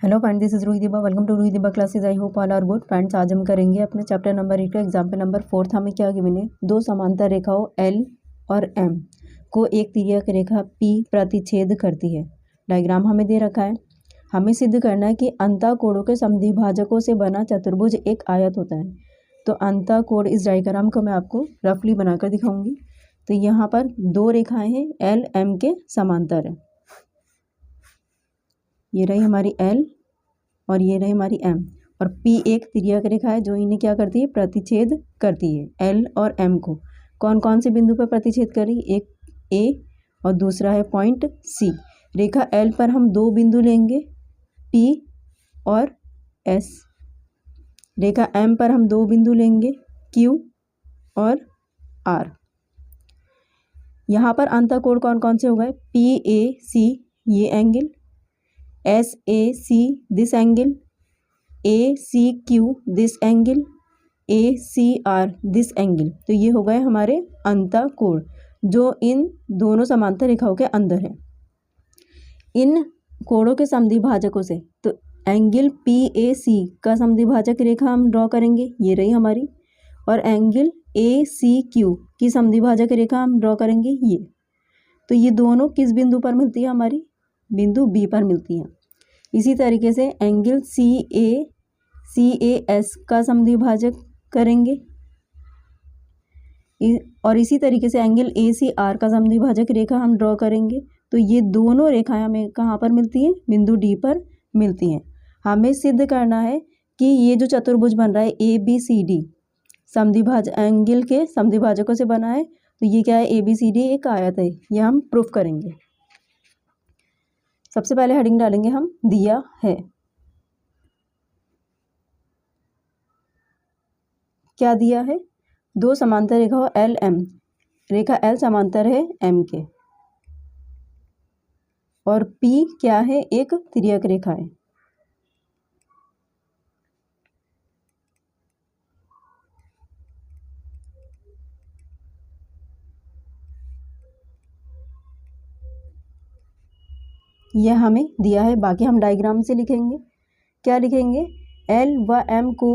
Hello friend, this is Ruhi Diba. Welcome to Ruhi Diba classes. I hope all are good friends. आज हम करेंगे अपने chapter number 8 का एग्जाम्पल नंबर 4। हमें क्या गिवन है? दो समांतर रेखाओं एल और एम को एक तिर्यक रेखा पी प्रतिच्छेद करती है। डायग्राम हमें दे रखा है। हमें सिद्ध करना है कि अंतःकोणों के समद्विभाजकों से बना चतुर्भुज एक आयत होता है। तो अंतःकोण, इस डायग्राम को मैं आपको रफली बनाकर दिखाऊंगी। तो यहाँ पर दो रेखाएं हैं, एल एम के समांतर है। ये रही हमारी एल और ये रही हमारी एम, और पी एक तिर्यक रेखा है जो इन्हें क्या करती है? प्रतिच्छेद करती है। एल और एम को कौन कौन से बिंदु पर प्रतिच्छेद करी? एक ए और दूसरा है पॉइंट सी। रेखा एल पर हम दो बिंदु लेंगे, पी और एस। रेखा एम पर हम दो बिंदु लेंगे, क्यू और आर। यहाँ पर अंतःकोण कौन कौन से हो गए? पी ए सी, ये angle, S A C, this angle, A C Q, this angle, A C R, this angle. तो ये हो गए हमारे अंतःकोण जो इन दोनों समांतर रेखाओं के अंदर है। इन कोणों के समद्विभाजकों से तो एंगल पी ए सी का समद्विभाजक रेखा हम ड्रॉ करेंगे, ये रही हमारी। और एंगल ए सी क्यू की समद्विभाजक रेखा हम ड्रॉ करेंगे, ये। तो ये दोनों किस बिंदु पर मिलती है? हमारी बिंदु बी पर मिलती है। इसी तरीके से एंगल सी ए एस का समद्विभाजक करेंगे, और इसी तरीके से एंगल ए सी आर का समद्विभाजक रेखा हम ड्रॉ करेंगे। तो ये दोनों रेखाएं हमें कहाँ पर मिलती हैं? बिंदु डी पर मिलती हैं। हमें सिद्ध करना है कि ये जो चतुर्भुज बन रहा है A B C D angle के समद्विभाजकों से बना है। तो ये क्या है? ए बी सी डी एक आयत है, ये हम प्रूफ करेंगे। सबसे पहले हेडिंग डालेंगे हम, दिया है। क्या दिया है? दो समांतर रेखा एल एम। रेखा एल समांतर है एम के, और पी क्या है? एक तिर्यक रेखा है। यह हमें दिया है। बाकी हम डायग्राम से लिखेंगे। क्या लिखेंगे? एल व एम को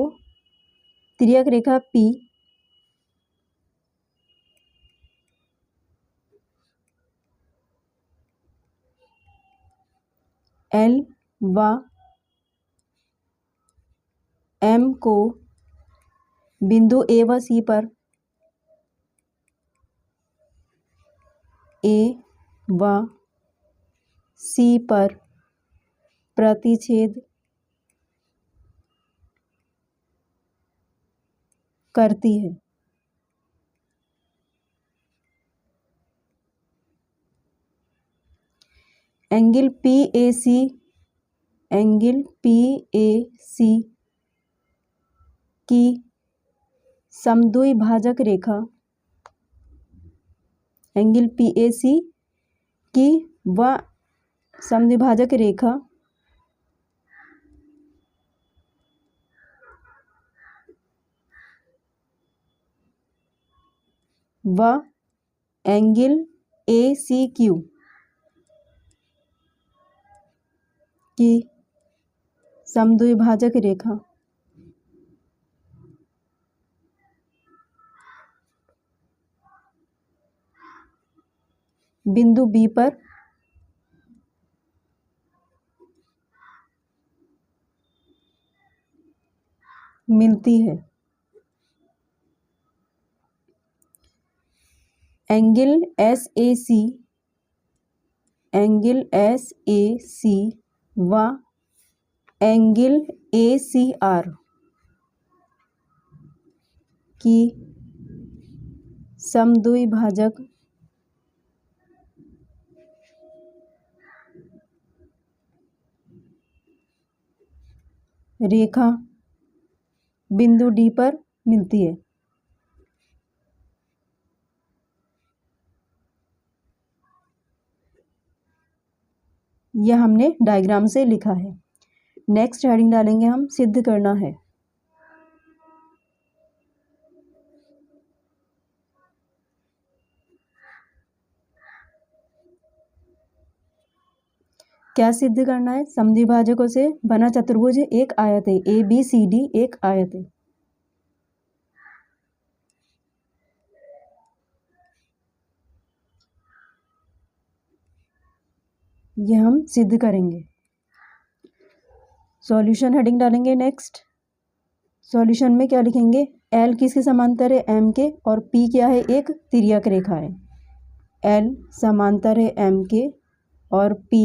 तिर्यक रेखा पी एल व एम को बिंदु ए व सी पर ए व सी पर प्रतिच्छेद करती है। Angle P A C, angle P A C की समद्विभाजक रेखा, एंगल पी ए सी की व समद्विभाजक रेखा व एंगल ए सी क्यू की समद्विभाजक रेखा बिंदु बी पर मिलती है। Angle S A C, angle S A C व एंगल ए सी आर की समद्विभाजक रेखा बिंदु डी पर मिलती है। यह हमने डायग्राम से लिखा है। नेक्स्ट हेडिंग डालेंगे हम, सिद्ध करना है। क्या सिद्ध करना है? समद्विभाजकों से बना चतुर्भुज एक आयत है, ABCD एक आयत है। ये हम सिद्ध करेंगे। सॉल्यूशन हेडिंग डालेंगे। नेक्स्ट सॉल्यूशन में क्या लिखेंगे? L किसके समांतर है? M के, और P क्या है? एक तिर्यक रेखा है। L समांतर है M के और P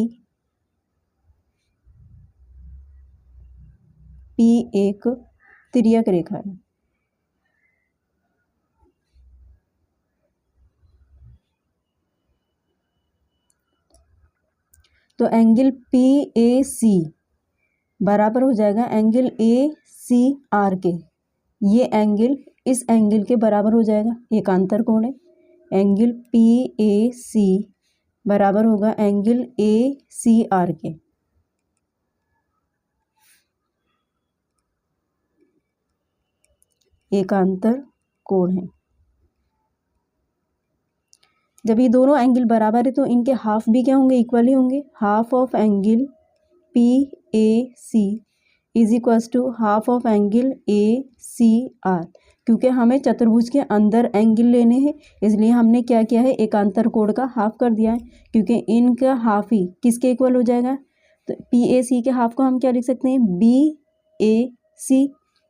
एक तिर्यक रेखा है। तो एंगल PAC बराबर हो जाएगा एंगल ACR के। ये एंगल इस एंगल के बराबर हो जाएगा, एकांतर कोण है। एंगल PAC बराबर होगा एंगल ACR के। एकांतर कोण है। जब ये दोनों एंगल बराबर है तो इनके हाफ भी क्या होंगे? इक्वल ही होंगे। Half of angle PAC is equals to half of angle ACR। क्योंकि हमें चतुर्भुज के अंदर एंगल लेने हैं, इसलिए हमने क्या किया है? एकांतर कोण का हाफ कर दिया है, क्योंकि इनका हाफ ही किसके इक्वल हो जाएगा? तो PAC के हाफ को हम क्या लिख सकते हैं? BAC।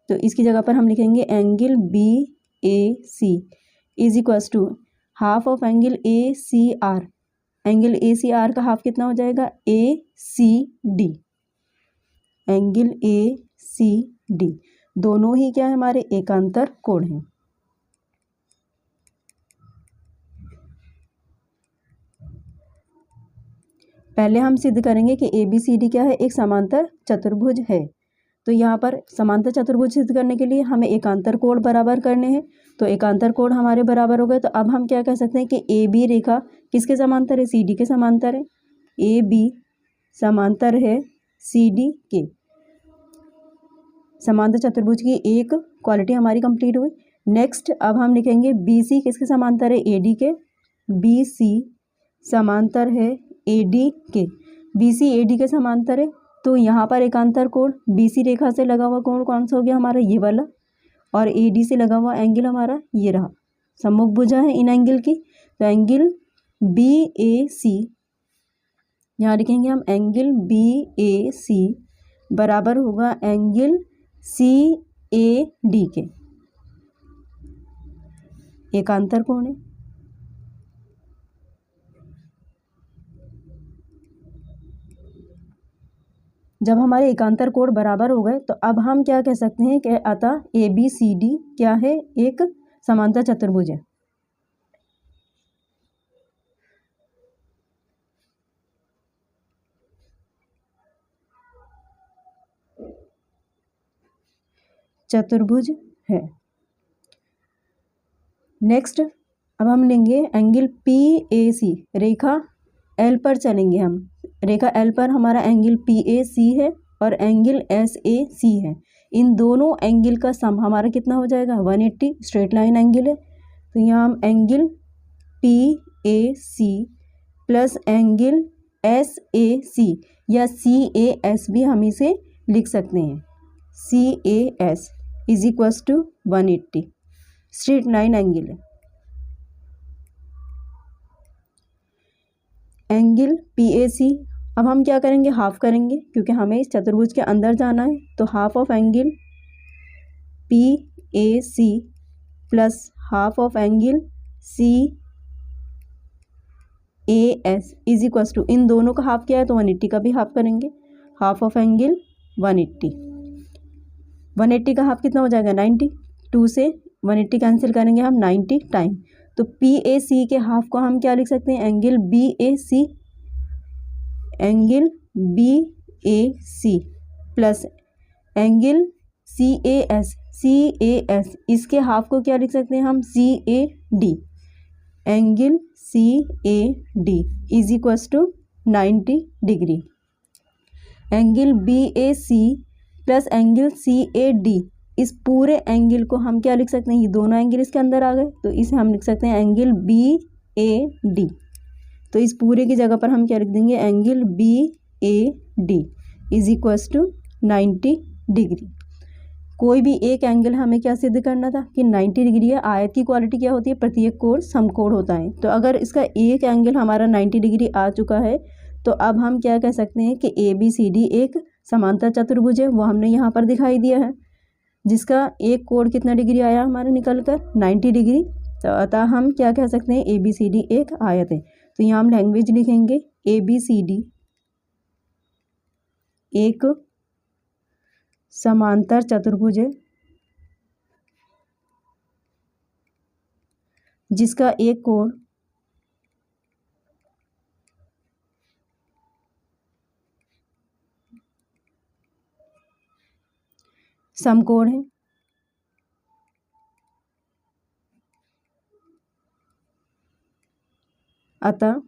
तो इसकी जगह पर हम लिखेंगे angle BAC is equals to half of angle ACR। Angle ACR का हाफ कितना हो जाएगा? ACD। एंगल ACD दोनों ही क्या है? हमारे एकांतर कोण हैं। पहले हम सिद्ध करेंगे कि ABCD क्या है? एक समांतर चतुर्भुज है। तो यहाँ पर समांतर चतुर्भुज सिद्ध करने के लिए हमें एकांतर कोण बराबर करने हैं। तो एकांतर कोण हमारे बराबर हो गए। तो अब हम क्या कह सकते हैं कि AB रेखा किसके समांतर है? CD के समांतर है। AB समांतर है CD के। समांतर चतुर्भुज की एक क्वालिटी हमारी कंप्लीट हुई। नेक्स्ट अब हम लिखेंगे BC किसके समांतर है? AD के। BC समांतर है AD के। BC AD के समांतर है, तो यहाँ पर एकांतर कोण BC रेखा से लगा हुआ कोण कौन सा हो गया? हमारा ये वाला। और AD से लगा हुआ एंगल हमारा ये रहा। सम्मुख भुजा है इन एंगल की, तो एंगल BAC यहाँ लिखेंगे हम एंगल BAC बराबर होगा एंगल CAD के। एकांतर कोण है। जब हमारे एकांतर कोण बराबर हो गए तो अब हम क्या कह सकते हैं कि अतः ABCD क्या है? एक समांतर चतुर्भुज है। चतुर्भुज है। नेक्स्ट अब हम लेंगे एंगल PAC। रेखा L पर चलेंगे हम। रेखा L पर हमारा एंगल PAC है और एंगल SAC है। इन दोनों एंगल का सम हमारा कितना हो जाएगा? 180। स्ट्रेट लाइन एंगल है, तो यहाँ हम angle PAC plus angle SAC या CAS भी हम इसे लिख सकते हैं। CAS is equals to 180। Straight line angle है। एंगल PAC अब हम क्या करेंगे? हाफ करेंगे, क्योंकि हमें इस चतुर्भुज के अंदर जाना है। तो half of angle PAC plus half of angle CAS is equals to, इन दोनों का हाफ क्या है? तो 180 का भी हाफ करेंगे। हाफ ऑफ एंगल 180 का हाफ कितना हो जाएगा? 90। 2 से 180 कैंसिल करेंगे हम 90 टाइम। तो PAC के हाफ को हम क्या लिख सकते हैं? Angle BAC। Angle BAC plus angle CAS इसके हाफ को क्या लिख सकते हैं हम? CAD। Angle CAD is equals to 90 degree. Angle BAC plus angle CAD इस पूरे एंगल को हम क्या लिख सकते हैं? ये दोनों एंगल इसके अंदर आ गए, तो इसे हम लिख सकते हैं एंगल BAD। तो इस पूरे की जगह पर हम क्या लिख देंगे? Angle BAD AD is equals to 90 degree. कोई भी एक एंगल हमें क्या सिद्ध करना था कि 90 डिग्री है। आयत की क्वालिटी क्या होती है, प्रत्येक कोण समकोण होता है। तो अगर इसका एक एंगल हमारा 90 डिग्री आ चुका है तो अब हम क्या कह सकते हैं कि ABCD एक समांतर चतुर्भुज है, वो हमने यहाँ पर दिखाई दिया है, जिसका एक कोण कितना डिग्री आया हमारा निकल कर 90 डिग्री। तो अतः हम क्या कह सकते हैं, ABCD एक आयत है। तो यहाँ हम लैंग्वेज लिखेंगे ABCD एक समांतर चतुर्भुज है जिसका एक कोण समकोण है। अतः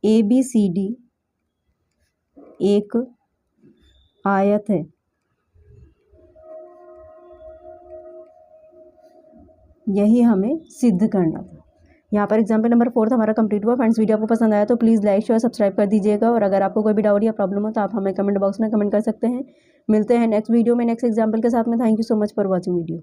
ABCD एक आयत है। यही हमें सिद्ध करना था। यहाँ पर एग्जाम्पल नंबर 4 हमारा कंप्लीट हुआ। फ्रेंड्स, वीडियो आपको पसंद आया तो प्लीज़ लाइक शेयर सब्सक्राइब कर दीजिएगा, और अगर आपको कोई भी डाउट या प्रॉब्लम हो तो आप हमें कमेंट बॉक्स में कमेंट कर सकते हैं। मिलते हैं नेक्स्ट वीडियो में नेक्स्ट एग्जाम्पल के साथ में। Thank you so much for watching video.